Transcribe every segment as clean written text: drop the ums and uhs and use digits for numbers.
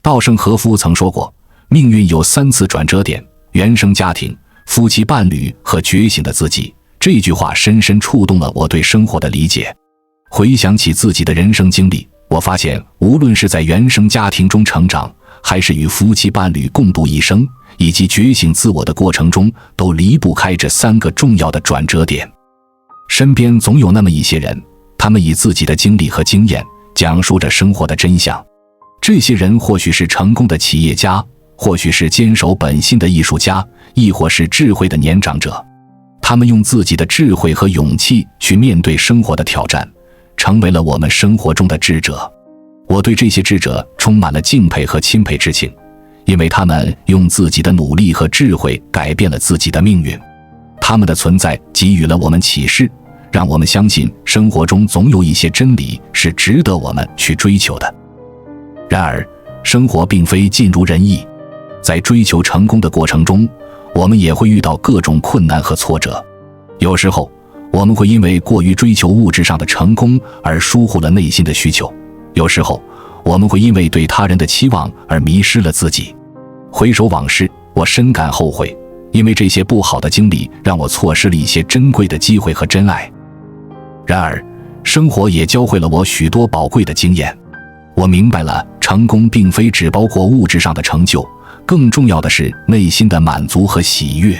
稻盛和夫曾说过，命运有3次转折点：原生家庭、夫妻伴侣和觉醒的自己。这句话深深触动了我对生活的理解。回想起自己的人生经历，我发现无论是在原生家庭中成长，还是与夫妻伴侣共度一生，以及觉醒自我的过程中，都离不开这3个重要的转折点。身边总有那么一些人，他们以自己的经历和经验讲述着生活的真相。这些人或许是成功的企业家，或许是坚守本心的艺术家，亦或是智慧的年长者。他们用自己的智慧和勇气去面对生活的挑战，成为了我们生活中的智者。我对这些智者充满了敬佩和钦佩之情，因为他们用自己的努力和智慧改变了自己的命运。他们的存在给予了我们启示，让我们相信生活中总有一些真理是值得我们去追求的。然而，生活并非尽如人意，在追求成功的过程中，我们也会遇到各种困难和挫折。有时候，我们会因为过于追求物质上的成功而疏忽了内心的需求；有时候，我们会因为对他人的期望而迷失了自己。回首往事，我深感后悔，因为这些不好的经历让我错失了一些珍贵的机会和真爱。然而，生活也教会了我许多宝贵的经验。我明白了，成功并非只包括物质上的成就，更重要的是内心的满足和喜悦。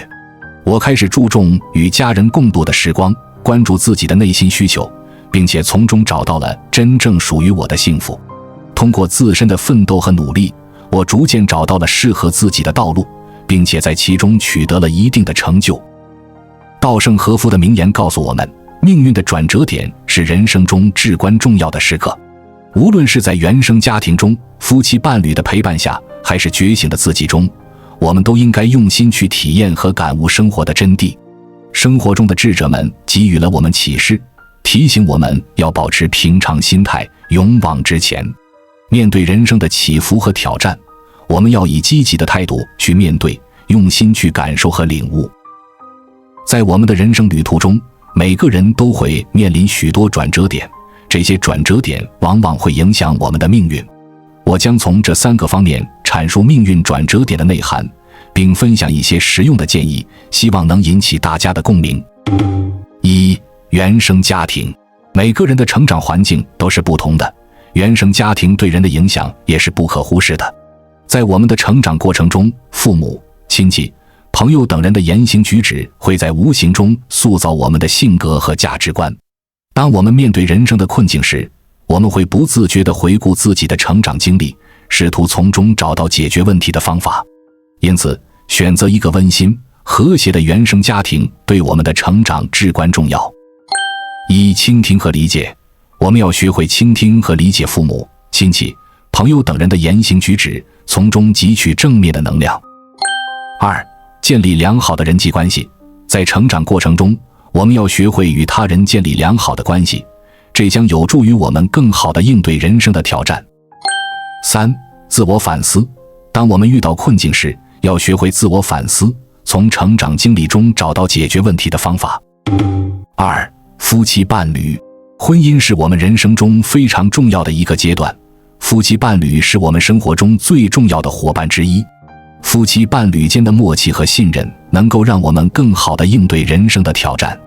我开始注重与家人共度的时光，关注自己的内心需求，并且从中找到了真正属于我的幸福。通过自身的奋斗和努力，我逐渐找到了适合自己的道路，并且在其中取得了一定的成就。稻盛和夫的名言告诉我们，命运的转折点是人生中至关重要的时刻。无论是在原生家庭中、夫妻伴侣的陪伴下，还是觉醒的自己中，我们都应该用心去体验和感悟生活的真谛。生活中的智者们给予了我们启示，提醒我们要保持平常心态，勇往直前。面对人生的起伏和挑战，我们要以积极的态度去面对，用心去感受和领悟。在我们的人生旅途中，每个人都会面临许多转折点，这些转折点往往会影响我们的命运。我将从这3个方面阐述命运转折点的内涵，并分享一些实用的建议，希望能引起大家的共鸣。1. 原生家庭。每个人的成长环境都是不同的，原生家庭对人的影响也是不可忽视的。在我们的成长过程中，父母、亲戚、朋友等人的言行举止会在无形中塑造我们的性格和价值观。当我们面对人生的困境时，我们会不自觉地回顾自己的成长经历，试图从中找到解决问题的方法。因此，选择一个温馨、和谐的原生家庭对我们的成长至关重要。1. 倾听和理解。我们要学会倾听和理解父母、亲戚、朋友等人的言行举止，从中汲取正面的能量。2. 建立良好的人际关系。在成长过程中，我们要学会与他人建立良好的关系，这将有助于我们更好地应对人生的挑战。3. 自我反思。当我们遇到困境时，要学会自我反思，从成长经历中找到解决问题的方法。2. 夫妻伴侣。婚姻是我们人生中非常重要的一个阶段，夫妻伴侣是我们生活中最重要的伙伴之一。夫妻伴侣间的默契和信任能够让我们更好地应对人生的挑战。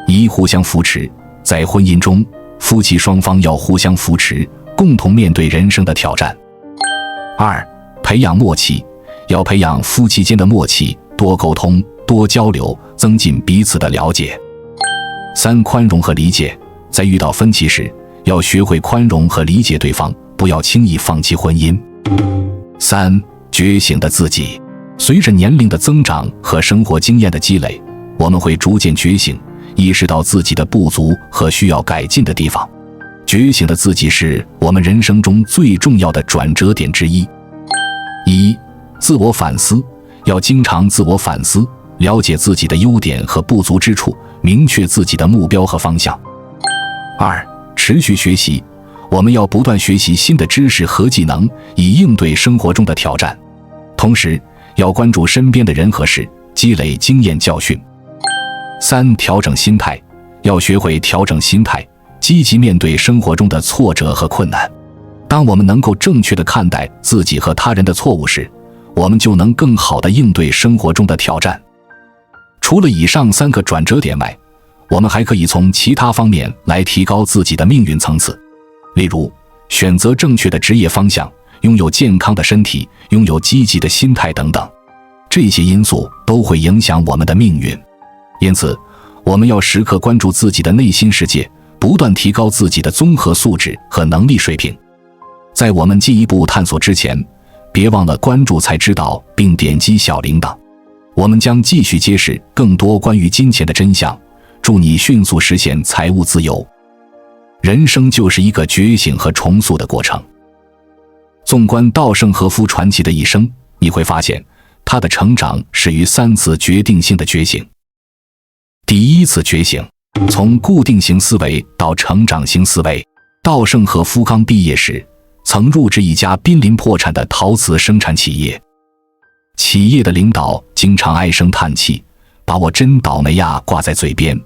1. 互相扶持。在婚姻中，夫妻双方要互相扶持，共同面对人生的挑战。2. 培养默契。要培养夫妻间的默契，多沟通，多交流，增进彼此的了解。3. 宽容和理解。在遇到分歧时，要学会宽容和理解对方，不要轻易放弃婚姻。3. 觉醒的自己。随着年龄的增长和生活经验的积累，我们会逐渐觉醒，意识到自己的不足和需要改进的地方。觉醒的自己是我们人生中最重要的转折点之一。1. 自我反思。要经常自我反思，了解自己的优点和不足之处，明确自己的目标和方向。2. 持续学习。我们要不断学习新的知识和技能，以应对生活中的挑战。同时，要关注身边的人和事，积累经验教训。3. 调整心态。要学会调整心态，积极面对生活中的挫折和困难。当我们能够正确地看待自己和他人的错误时，我们就能更好地应对生活中的挑战。除了以上3个转折点外，我们还可以从其他方面来提高自己的命运层次，例如选择正确的职业方向，拥有健康的身体，拥有积极的心态等等。这些因素都会影响我们的命运。因此，我们要时刻关注自己的内心世界，不断提高自己的综合素质和能力水平。在我们进一步探索之前，别忘了关注才知道并点击小铃铛。我们将继续揭示更多关于金钱的真相，祝你迅速实现财务自由。人生就是一个觉醒和重塑的过程。纵观稻盛和夫传奇的一生，你会发现他的成长始于3次决定性的觉醒。第一次觉醒，从固定型思维到成长型思维。稻盛和夫刚毕业时，曾入职一家濒临破产的陶瓷生产企业。企业的领导经常唉声叹气，把我真倒霉呀挂在嘴边。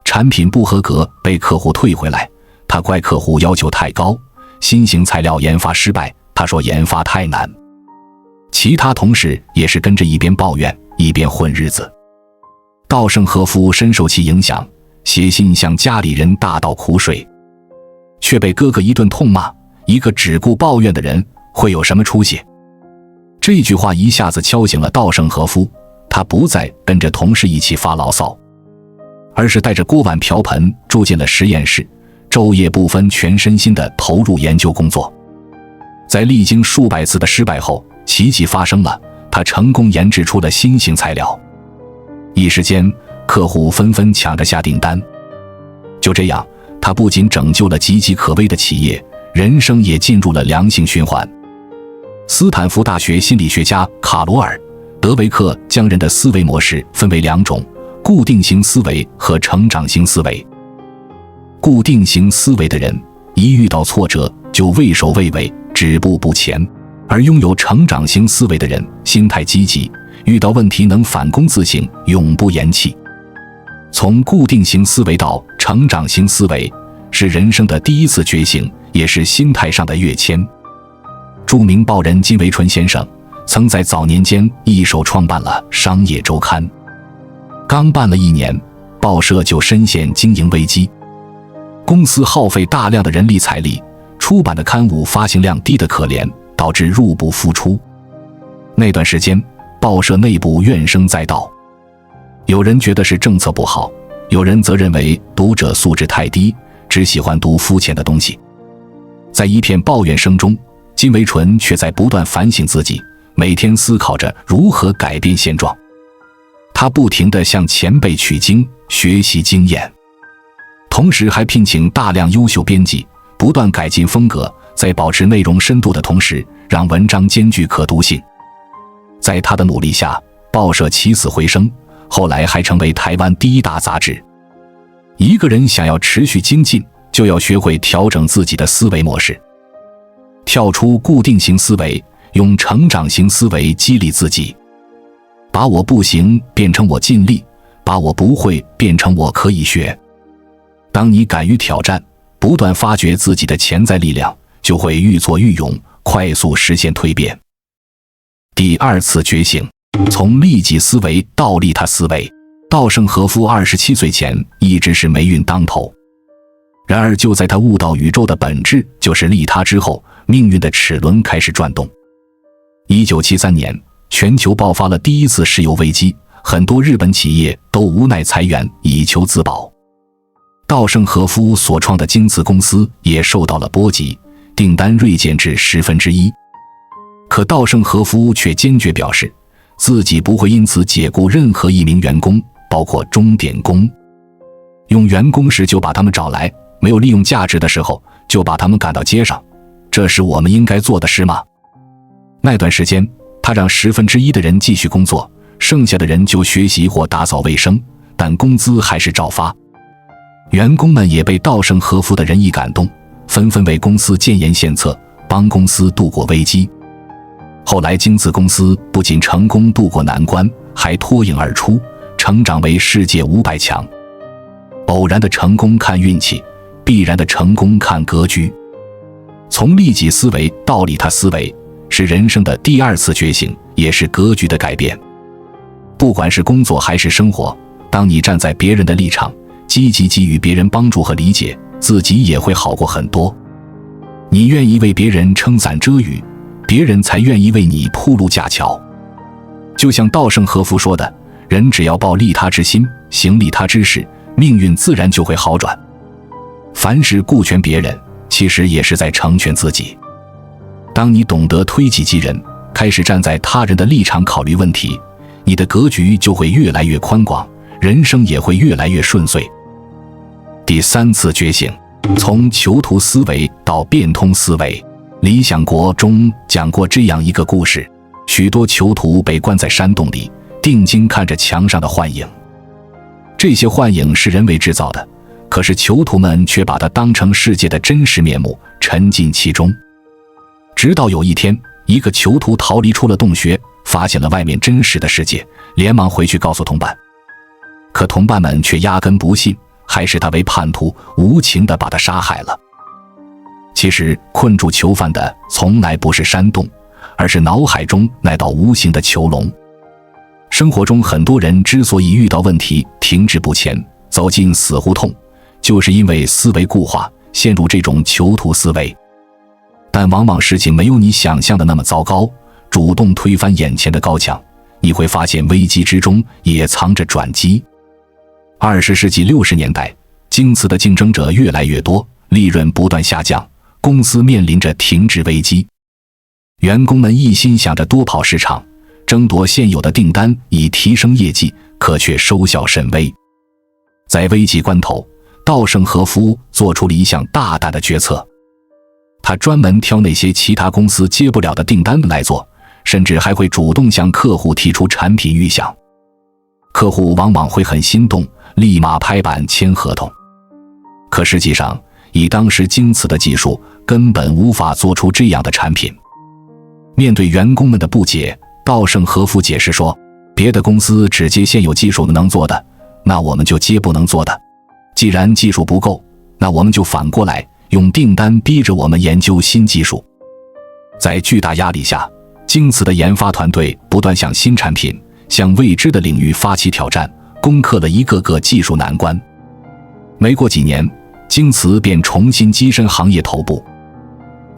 产品不合格被客户退回来，他怪客户要求太高；新型材料研发失败，他说研发太难。其他同事也是跟着一边抱怨一边混日子。稻盛和夫深受其影响，写信向家里人大倒苦水，却被哥哥一顿痛骂，一个只顾抱怨的人会有什么出息？这句话一下子敲醒了稻盛和夫，他不再跟着同事一起发牢骚，而是带着锅碗瓢盆住进了实验室，昼夜不分，全身心地投入研究工作。在历经数百次的失败后，奇迹发生了，他成功研制出了新型材料。一时间，客户纷纷抢着下订单。就这样，他不仅拯救了岌岌可危的企业，人生也进入了良性循环。斯坦福大学心理学家卡罗尔·德维克将人的思维模式分为2种：固定型思维和成长型思维。固定型思维的人，一遇到挫折就畏首畏尾，止步不前；而拥有成长型思维的人，心态积极，遇到问题能反躬自省，永不言弃。从固定型思维到成长型思维，是人生的第一次觉醒，也是心态上的跃迁。著名报人金维纯先生曾在早年间一手创办了《商业周刊》，刚办了1年，报社就深陷经营危机，公司耗费大量的人力财力，出版的刊物发行量低得可怜，导致入不敷出。那段时间，报社内部怨声载道，有人觉得是政策不好，有人则认为读者素质太低，只喜欢读肤浅的东西。在一片抱怨声中，金维纯却在不断反省自己，每天思考着如何改变现状。他不停地向前辈取经，学习经验，同时还聘请大量优秀编辑，不断改进风格，在保持内容深度的同时，让文章兼具可读性。在他的努力下，报社起死回生，后来还成为台湾第1大杂志。一个人想要持续精进，就要学会调整自己的思维模式，跳出固定型思维，用成长型思维激励自己，把我不行变成我尽力，把我不会变成我可以学。当你敢于挑战，不断发掘自己的潜在力量，就会愈挫愈勇，快速实现蜕变。第2次觉醒，从利己思维到利他思维。稻盛和夫27岁前一直是霉运当头，然而就在他悟到宇宙的本质就是利他之后，命运的齿轮开始转动。1973年，全球爆发了第1次石油危机，很多日本企业都无奈裁员以求自保。稻盛和夫所创的京瓷公司也受到了波及，订单锐减至1/10。可稻盛和夫却坚决表示，自己不会因此解雇任何一名员工，包括钟点工。用员工时就把他们找来，没有利用价值的时候就把他们赶到街上，这是我们应该做的事吗？那段时间，他让1/10的人继续工作，剩下的人就学习或打扫卫生，但工资还是照发。员工们也被稻盛和夫的仁义感动，纷纷为公司建言献策，帮公司度过危机。后来京瓷公司不仅成功渡过难关，还脱颖而出，成长为世界500强。偶然的成功看运气，必然的成功看格局。从利己思维到利他思维，是人生的第二次觉醒，也是格局的改变。不管是工作还是生活，当你站在别人的立场，积极给予别人帮助和理解，自己也会好过很多。你愿意为别人撑伞遮雨，别人才愿意为你铺路架桥。就像稻盛和夫说的，人只要抱利他之心，行利他之事，命运自然就会好转。凡是顾全别人，其实也是在成全自己。当你懂得推己及人，开始站在他人的立场考虑问题，你的格局就会越来越宽广，人生也会越来越顺遂。第三次觉醒，从囚徒思维到变通思维。理想国中讲过这样一个故事，许多囚徒被关在山洞里，定睛看着墙上的幻影。这些幻影是人为制造的，可是囚徒们却把它当成世界的真实面目，沉浸其中。直到有一天，一个囚徒逃离出了洞穴，发现了外面真实的世界，连忙回去告诉同伴。可同伴们却压根不信，还视他为叛徒，无情地把他杀害了。其实困住囚犯的从来不是山洞，而是脑海中那道无形的囚笼。生活中很多人之所以遇到问题停滞不前，走进死胡同，就是因为思维固化，陷入这种囚徒思维。但往往事情没有你想象的那么糟糕，主动推翻眼前的高墙，你会发现危机之中也藏着转机。20世纪60年代，京瓷的竞争者越来越多，利润不断下降，公司面临着停滞危机。员工们一心想着多跑市场，争夺现有的订单以提升业绩，可却收效甚微。在危急关头，稻盛和夫做出了一项大胆的决策，他专门挑那些其他公司接不了的订单来做，甚至还会主动向客户提出产品预想。客户往往会很心动，立马拍板签合同。可实际上，以当时京瓷的技术，根本无法做出这样的产品。面对员工们的不解，稻盛和夫解释说，别的公司只接现有技术能做的，那我们就接不能做的。既然技术不够，那我们就反过来用订单逼着我们研究新技术。在巨大压力下，京瓷的研发团队不断向新产品、向未知的领域发起挑战，攻克了一个个技术难关。没过几年，京瓷便重新跻身行业头部。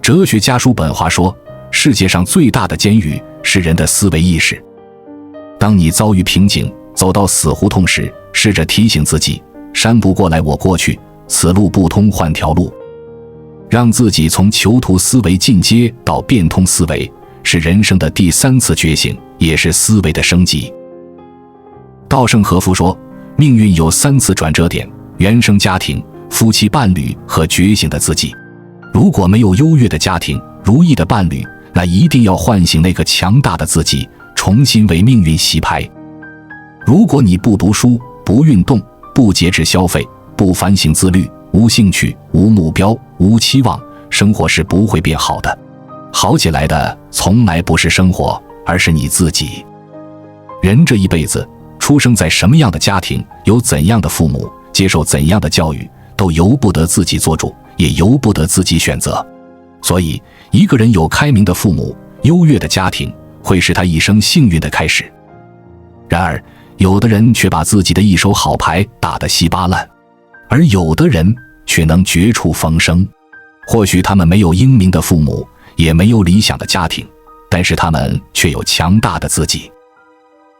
哲学家叔本华说，世界上最大的监狱是人的思维意识。当你遭遇瓶颈，走到死胡同时，试着提醒自己，山不过来我过去，此路不通换条路。让自己从囚徒思维进阶到变通思维，是人生的第三次觉醒，也是思维的升级。稻盛和夫说，命运有3次转折点：原生家庭、夫妻伴侣和觉醒的自己。如果没有优越的家庭、如意的伴侣，那一定要唤醒那个强大的自己，重新为命运洗牌。如果你不读书、不运动、不节制消费、不反省自律、无兴趣、无目标、无期望，生活是不会变好的。好起来的从来不是生活，而是你自己。人这一辈子，出生在什么样的家庭，有怎样的父母，接受怎样的教育，都由不得自己做主，也由不得自己选择。所以，一个人有开明的父母、优越的家庭，会是他一生幸运的开始。然而，有的人却把自己的一手好牌打得稀巴烂，而有的人却能绝处逢生。或许他们没有英明的父母，也没有理想的家庭，但是他们却有强大的自己。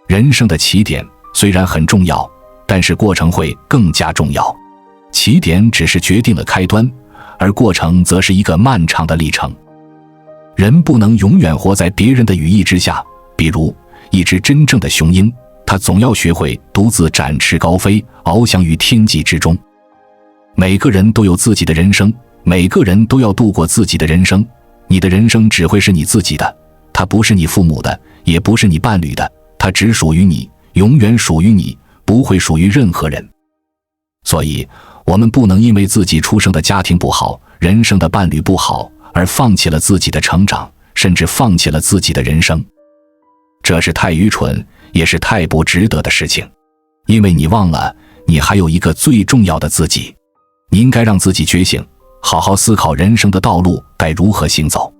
人生的起点虽然很重要，但是过程会更加重要。起点只是决定了开端，而过程则是一个漫长的历程。人不能永远活在别人的羽翼之下，比如一只真正的雄鹰，它总要学会独自展翅高飞，翱翔于天际之中。每个人都有自己的人生，每个人都要度过自己的人生。你的人生只会是你自己的，它不是你父母的，也不是你伴侣的，它只属于你，永远属于你，不会属于任何人。所以，我们不能因为自己出生的家庭不好，人生的伴侣不好，而放弃了自己的成长，甚至放弃了自己的人生。这是太愚蠢，也是太不值得的事情。因为你忘了，你还有一个最重要的自己。你应该让自己觉醒，好好思考人生的道路该如何行走。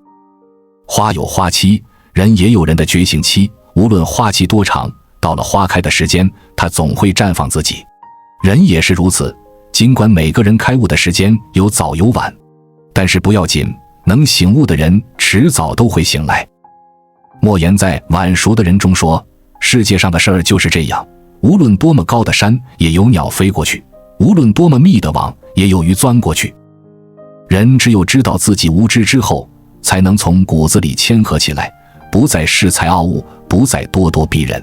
花有花期，人也有人的觉醒期，无论花期多长，到了花开的时间，它总会绽放自己。人也是如此，尽管每个人开悟的时间有早有晚，但是不要紧，能醒悟的人迟早都会醒来。莫言在《晚熟的人》中说，世界上的事儿就是这样，无论多么高的山，也有鸟飞过去；无论多么密的网，也有鱼钻过去。人只有知道自己无知之后，才能从骨子里谦和起来，不再恃才傲物，不再咄咄逼人。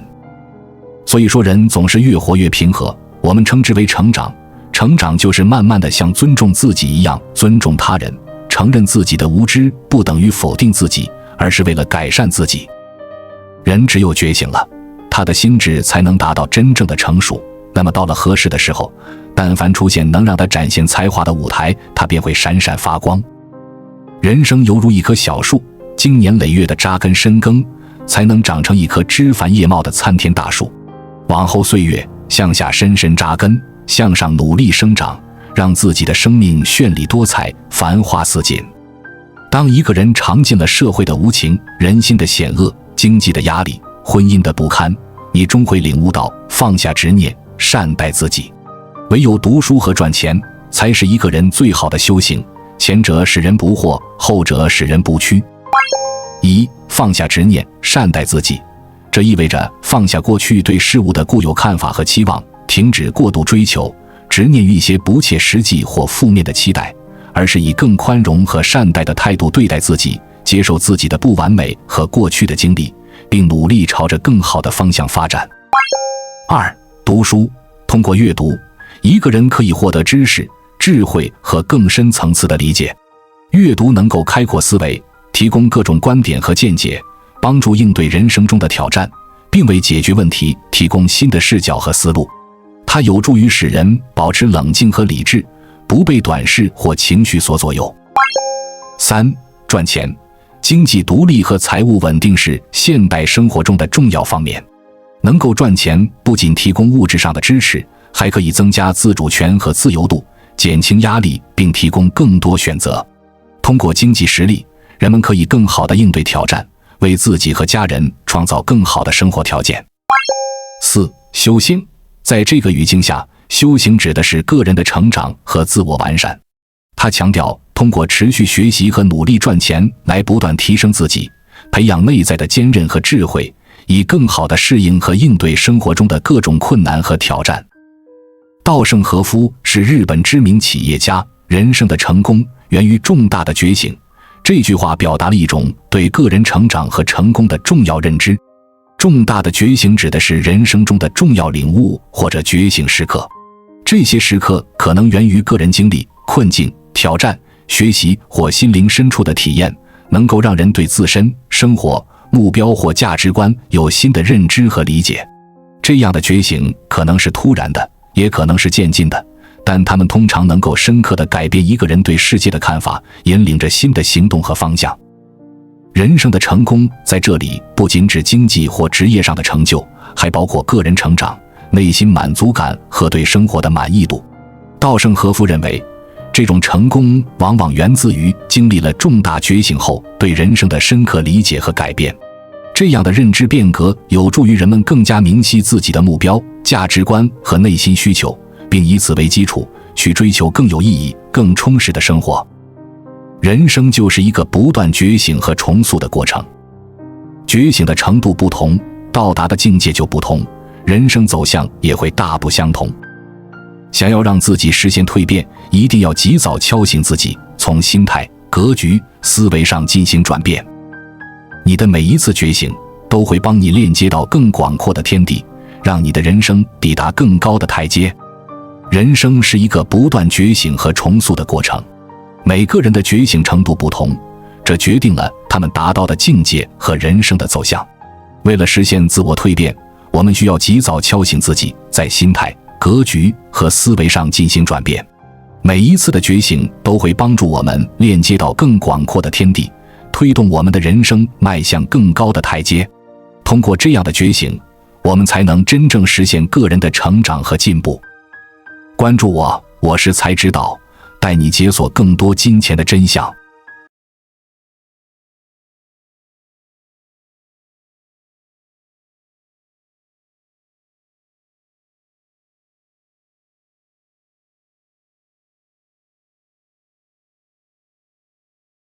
所以说，人总是越活越平和，我们称之为成长。成长就是慢慢的像尊重自己一样尊重他人，承认自己的无知不等于否定自己，而是为了改善自己。人只有觉醒了，他的心智才能达到真正的成熟，那么到了合适的时候，但凡出现能让他展现才华的舞台，他便会闪闪发光。人生犹如一棵小树，经年累月的扎根深耕，才能长成一棵枝繁叶茂的参天大树。往后岁月，向下深深扎根，向上努力生长，让自己的生命绚丽多彩，繁花似锦。当一个人尝尽了社会的无情，人心的险恶，经济的压力，婚姻的不堪，你终会领悟到放下执念，善待自己。唯有读书和赚钱，才是一个人最好的修行，前者使人不惑，后者使人不屈。放下执念，善待自己，这意味着放下过去对事物的固有看法和期望，停止过度追求，执念于一些不切实际或负面的期待，而是以更宽容和善待的态度对待自己，接受自己的不完美和过去的经历，并努力朝着更好的方向发展。读书。通过阅读，一个人可以获得知识、智慧和更深层次的理解。阅读能够开阔思维，提供各种观点和见解，帮助应对人生中的挑战，并为解决问题提供新的视角和思路。它有助于使人保持冷静和理智，不被短视或情绪所左右。赚钱。经济独立和财务稳定是现代生活中的重要方面。能够赚钱不仅提供物质上的支持，还可以增加自主权和自由度，减轻压力，并提供更多选择。通过经济实力，人们可以更好地应对挑战，为自己和家人创造更好的生活条件。修行。在这个语境下，修行指的是个人的成长和自我完善。它强调通过持续学习和努力赚钱来不断提升自己，培养内在的坚韧和智慧，以更好地适应和应对生活中的各种困难和挑战。稻盛和夫是日本知名企业家，人生的成功源于重大的觉醒。这句话表达了一种对个人成长和成功的重要认知。重大的觉醒指的是人生中的重要领悟或者觉醒时刻，这些时刻可能源于个人经历、困境、挑战、学习或心灵深处的体验，能够让人对自身、生活、目标或价值观有新的认知和理解。这样的觉醒可能是突然的，也可能是渐进的，但它们通常能够深刻地改变一个人对世界的看法，引领着新的行动和方向。人生的成功在这里不仅指经济或职业上的成就，还包括个人成长、内心满足感和对生活的满意度。稻盛和夫认为，这种成功往往源自于经历了重大觉醒后对人生的深刻理解和改变。这样的认知变革有助于人们更加明晰自己的目标、价值观和内心需求，并以此为基础去追求更有意义、更充实的生活。人生就是一个不断觉醒和重塑的过程，觉醒的程度不同，到达的境界就不同，人生走向也会大不相同。想要让自己实现蜕变，一定要及早敲醒自己，从心态、格局、思维上进行转变。你的每一次觉醒都会帮你链接到更广阔的天地，让你的人生抵达更高的台阶。人生是一个不断觉醒和重塑的过程，每个人的觉醒程度不同，这决定了他们达到的境界和人生的走向。为了实现自我蜕变，我们需要及早敲醒自己，在心态、格局和思维上进行转变。每一次的觉醒都会帮助我们链接到更广阔的天地，推动我们的人生迈向更高的台阶。通过这样的觉醒，我们才能真正实现个人的成长和进步。关注我，我是才知道，带你解锁更多金钱的真相。